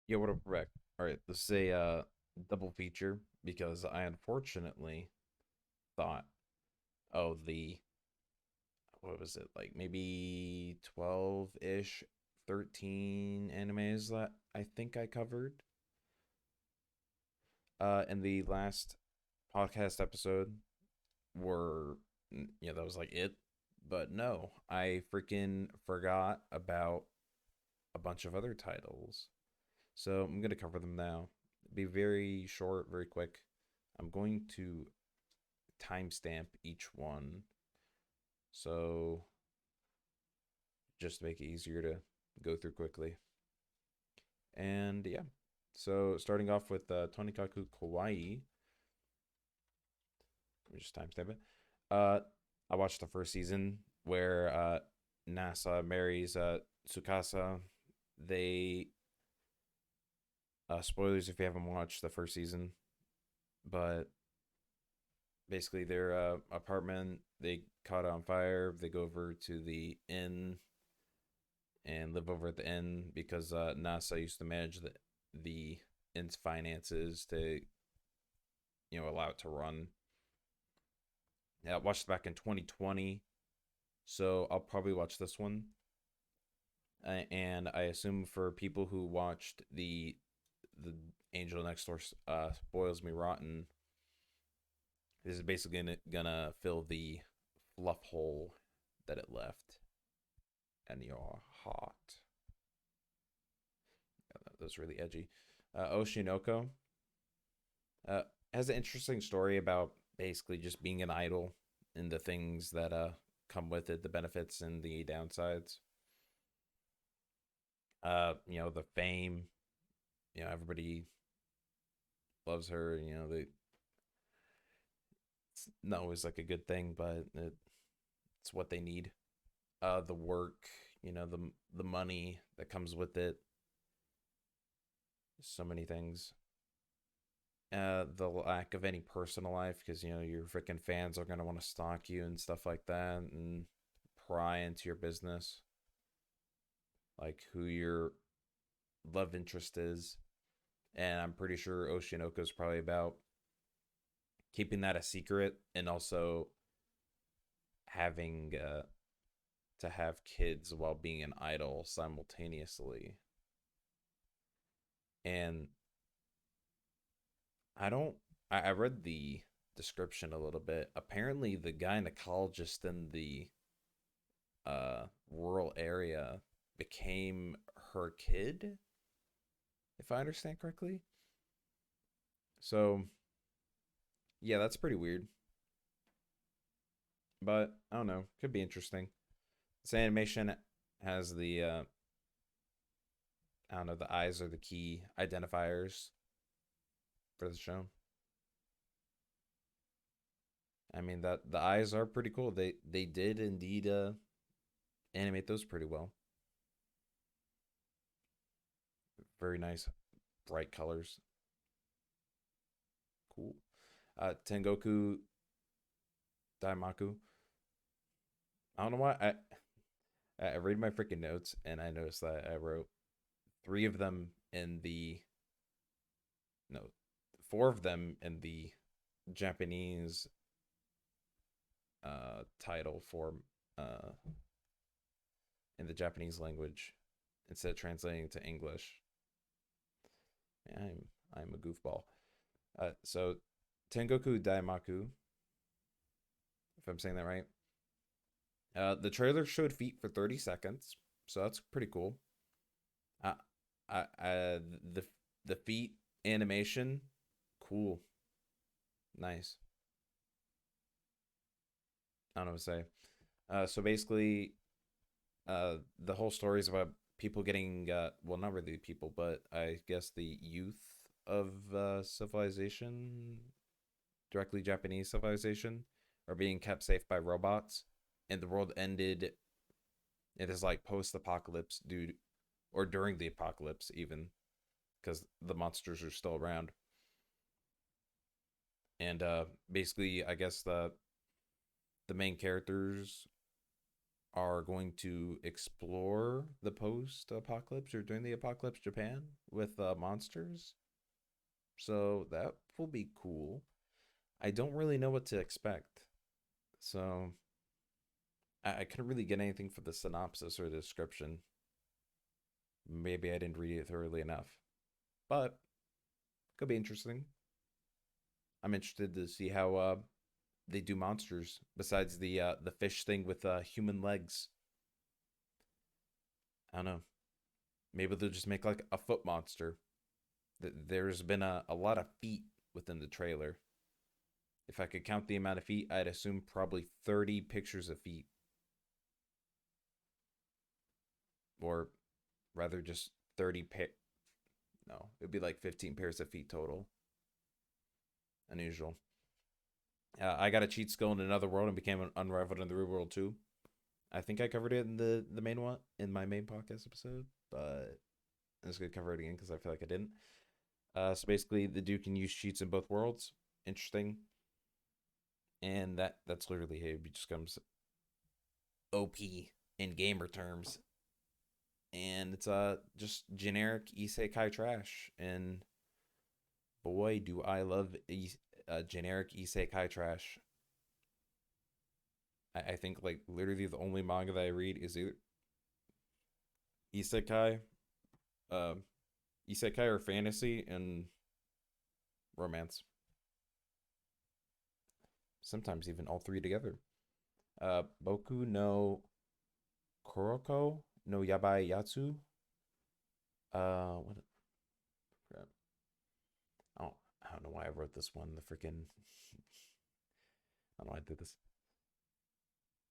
Yeah, what up, Rick? All right, let's say double feature because I unfortunately thought, oh, the what was it, like maybe 12-ish, 13 animes that I think I covered in the last podcast episode were, that was like it. But no, I freaking forgot about a bunch of other titles. So I'm going to cover them now. Be very short, very quick. I'm going to timestamp each one. So just to make it easier to go through quickly. And yeah. So starting off with Tonikaku Kawaii. Let me just timestamp it. Uh, I watched the first season where NASA marries Tsukasa. They spoilers if you haven't watched the first season, but basically their apartment they caught on fire. They go over to the inn and live over at the inn because NASA used to manage the inn's finances to allow it to run. Yeah, I watched it back in 2020, so I'll probably watch this one. And I assume for people who watched the Angel Next Door spoils me rotten, this is basically gonna fill the fluff hole that it left, and you're hot. Yeah, that was really edgy. Oshinoko uh, has an interesting story about basically just being an idol and the things that come with it, the benefits and the downsides. The fame, everybody loves her. It's not always like a good thing, but it's what they need. The work, the money that comes with it, so many things. The lack of any personal life because your freaking fans are gonna want to stalk you and stuff like that and pry into your business, like who your love interest is. And I'm pretty sure Oshinoko is probably about keeping that a secret and also having to have kids while being an idol simultaneously. And I don't. I read the description a little bit. Apparently, the gynecologist in the rural area became her kid, if I understand correctly. So yeah, that's pretty weird. But I don't know. Could be interesting. This animation has the I don't know. The eyes are the key identifiers for the show. I mean that the eyes are pretty cool. They did indeed animate those pretty well. Very nice, bright colors. Cool. Tengoku Daimaku. I don't know why I read my freaking notes and I noticed that I wrote three of them in the no, four of them in the Japanese title for uh in the Japanese language instead of translating to English. Yeah, I'm a goofball. So Tengoku Daimaku, if I'm saying that right. The trailer showed feet for 30 seconds, so that's pretty cool. Uh, the feet animation, cool, nice. I don't know what to say. So basically, the whole story is about people getting, well, not really people, but I guess the youth of civilization, directly Japanese civilization, are being kept safe by robots, and the world ended. It is like post-apocalypse, dude, or during the apocalypse, even because the monsters are still around. And basically, I guess the main characters. are going to explore the post apocalypse or during the apocalypse Japan with monsters. So that will be cool. I don't really know what to expect. So I couldn't really get anything for the synopsis or the description. Maybe I didn't read it thoroughly enough. But could be interesting. I'm interested to see how they do monsters besides the fish thing with human legs. I don't know. Maybe they'll just make like a foot monster. There's been a lot of feet within the trailer. If I could count the amount of feet, I'd assume probably 30 pictures of feet. Or rather, just 30 pair. No, it'd be like 15 pairs of feet total. Unusual. I got a cheat skill in another world and became an unrivaled in the real world too. I think I covered it in the main one in my main podcast episode, but I'm just gonna cover it again because I feel like I didn't. So basically, the dude can use cheats in both worlds. Interesting, and that's literally how he just comes OP in gamer terms, and it's just generic isekai trash. And boy, do I love generic isekai trash. I think like literally the only manga that I read is either isekai, uh, isekai or fantasy and romance. Sometimes even all three together. Boku no Koroko no yabai yatsu. What? Crap. Oh, I don't know why I wrote this one. The freaking. I don't know why I did this.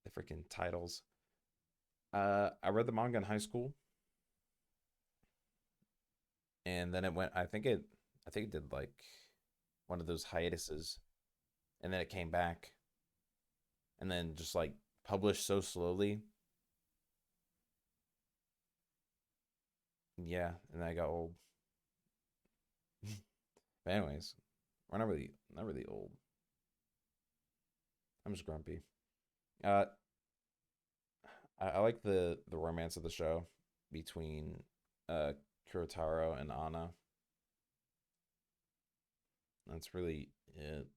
The freaking titles. I read the manga in high school, and then it went. I think it did like one of those hiatuses, and then it came back, and then just like published so slowly. Yeah, and then I got old. But anyways, we're not really old. I'm just grumpy. Uh, I like the romance of the show between Kurotaro and Anna. That's really it.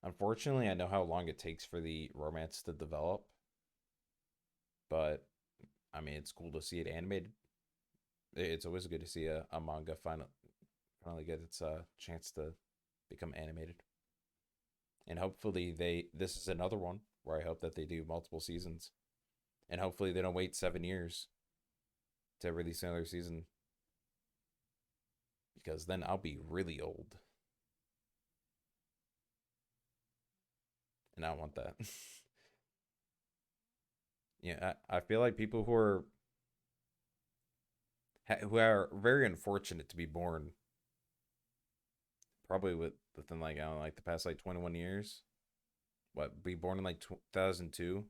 Unfortunately, I know how long it takes for the romance to develop, but I mean, it's cool to see it animated. It's always good to see a manga finally get its chance to become animated. And hopefully this is another one where I hope that they do multiple seasons. And hopefully they don't wait 7 years to release another season because then I'll be really old. And I don't want that. Yeah, I feel like people who are very unfortunate to be born probably within like I don't know, like the past like 21 years. What, be born in like 2002?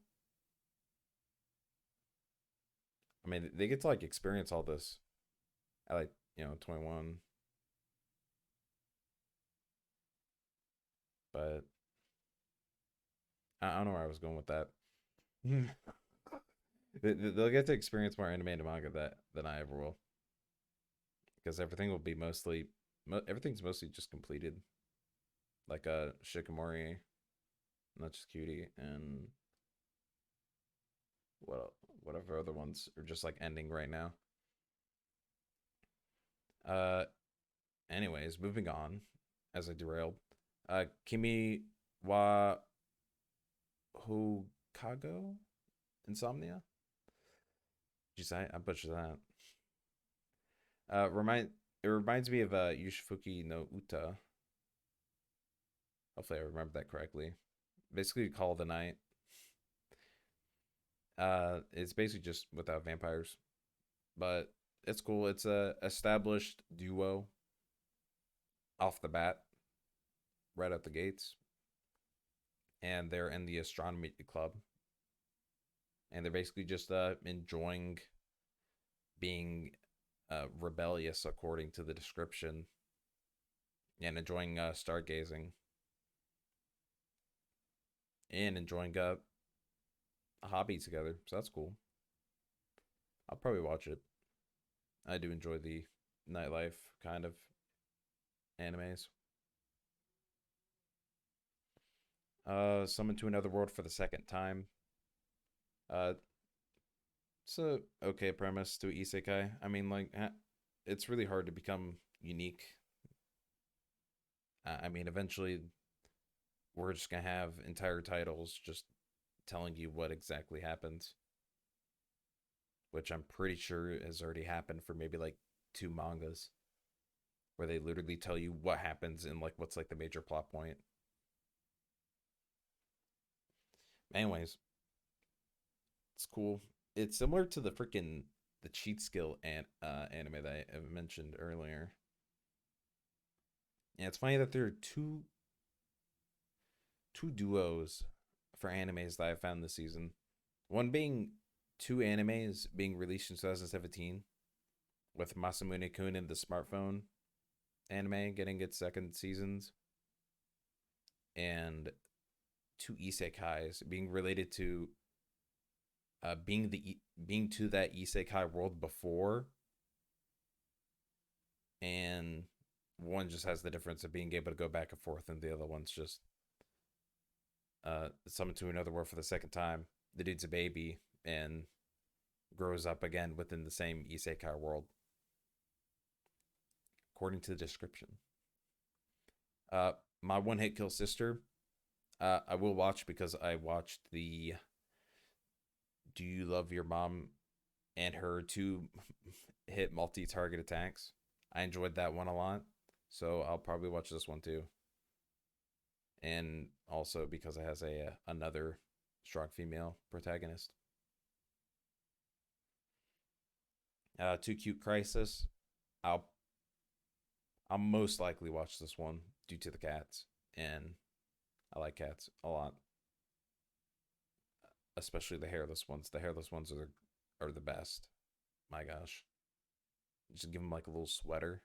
I mean, they get to like experience all this at like, 21, but I don't know where I was going with that. They'll get to experience more animated manga than I ever will because everything will be everything's mostly just completed. Like Shikamori, not just Cutie, and whatever other ones are just like ending right now. Uh, anyways, moving on as I derailed. Kimi wa houkago insomnia. Jeez, I butchered that. Remind It reminds me of Yushifuki no Uta. Hopefully, I remember that correctly. Basically, Call of the Night. It's basically just without vampires, but it's cool. It's a established duo off the bat, right out the gates, and they're in the astronomy club, and they're basically just enjoying being rebellious according to the description, and enjoying stargazing, and enjoying a hobby together, so that's cool. I'll probably watch it. I do enjoy the nightlife kind of animes. Summon to Another World for the second time. Uh, it's a okay premise to isekai. I mean, like, it's really hard to become unique. I mean, eventually we're just gonna have entire titles just telling you what exactly happens, which I'm pretty sure has already happened for maybe like two mangas where they literally tell you what happens and like what's like the major plot point. Anyways, it's cool. It's similar to the freaking the cheat skill anime that I mentioned earlier. And it's funny that there are two duos for animes that I found this season. One being two animes being released in 2017, with Masamune Kun and the smartphone anime getting its second seasons, and two isekais being related to being to that isekai world before, and one just has the difference of being able to go back and forth, and the other one's just summoned to another world for the second time. The dude's a baby and grows up again within the same isekai world, according to the description. My one hit kill sister. I will watch because I watched the Do You Love Your Mom and her two hit multi target attacks. I enjoyed that one a lot. So I'll probably watch this one too. And also because it has a another strong female protagonist. Too Cute Crisis. I'll I'll most likely watch this one due to the cats, and I like cats a lot, especially the hairless ones. The hairless ones are the best. My gosh, just give them like a little sweater.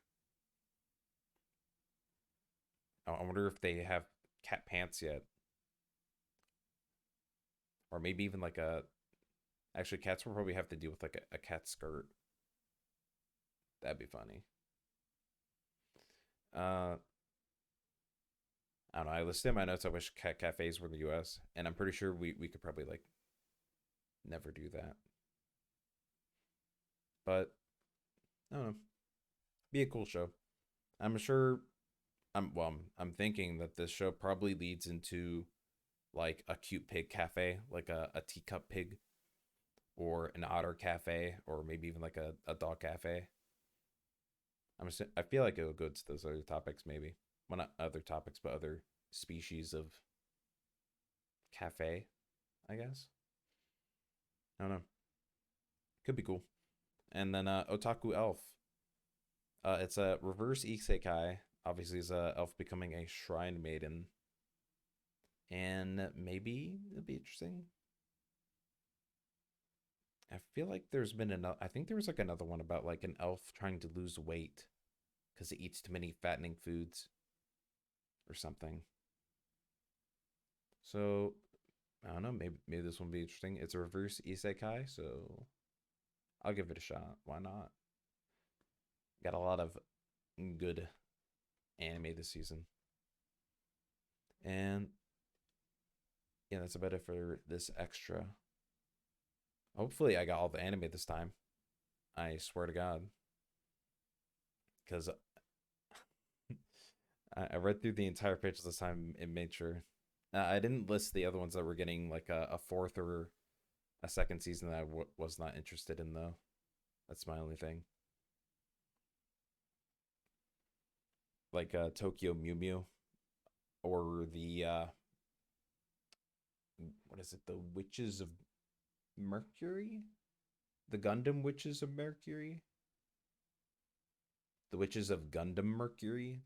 I wonder if they have cat pants yet, or maybe even like a. Actually, cats will probably have to deal with like a cat skirt. That'd be funny. Uh, I don't know. I listed in my notes. I wish cat cafes were in the U.S., and I'm pretty sure we could probably like never do that. But I don't know. Be a cool show. I'm sure. I'm thinking that this show probably leads into like a cute pig cafe, like a teacup pig, or an otter cafe, or maybe even like a dog cafe. I feel like it would go to those other topics, maybe. Well, not other topics, but other species of cafe, I guess. I don't know. Could be cool. And then Otaku Elf. It's a reverse isekai. Obviously, it's a elf becoming a shrine maiden, and maybe it'll be interesting. I feel like there's been another. I think there was like another one about like an elf trying to lose weight because it eats too many fattening foods or something. So I don't know. Maybe this one will be interesting. It's a reverse isekai, so I'll give it a shot. Why not? Got a lot of good anime this season, and yeah, that's about it for this extra. Hopefully, I got all the anime this time. I swear to God, because I read through the entire pitch this time and made sure. I didn't list the other ones that were getting like a fourth or a second season that I was not interested in, though. That's my only thing. Like Tokyo Mew Mew or the what is it? The Witches of Mercury? The Gundam Witches of Mercury? The Witches of Gundam Mercury?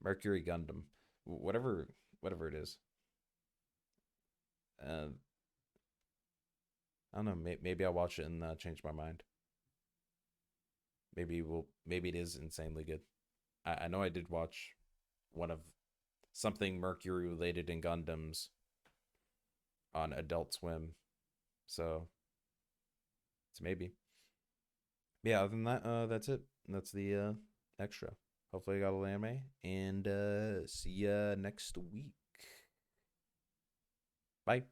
Mercury Gundam. Whatever it is. Uh, I don't know. Maybe I'll watch it and change my mind. Maybe it is insanely good. I know I did watch one of something Mercury related in Gundams on Adult Swim. So it's maybe. Yeah, other than that, that's it. That's the extra. Hopefully, I got a little anime, and see ya next week. Bye.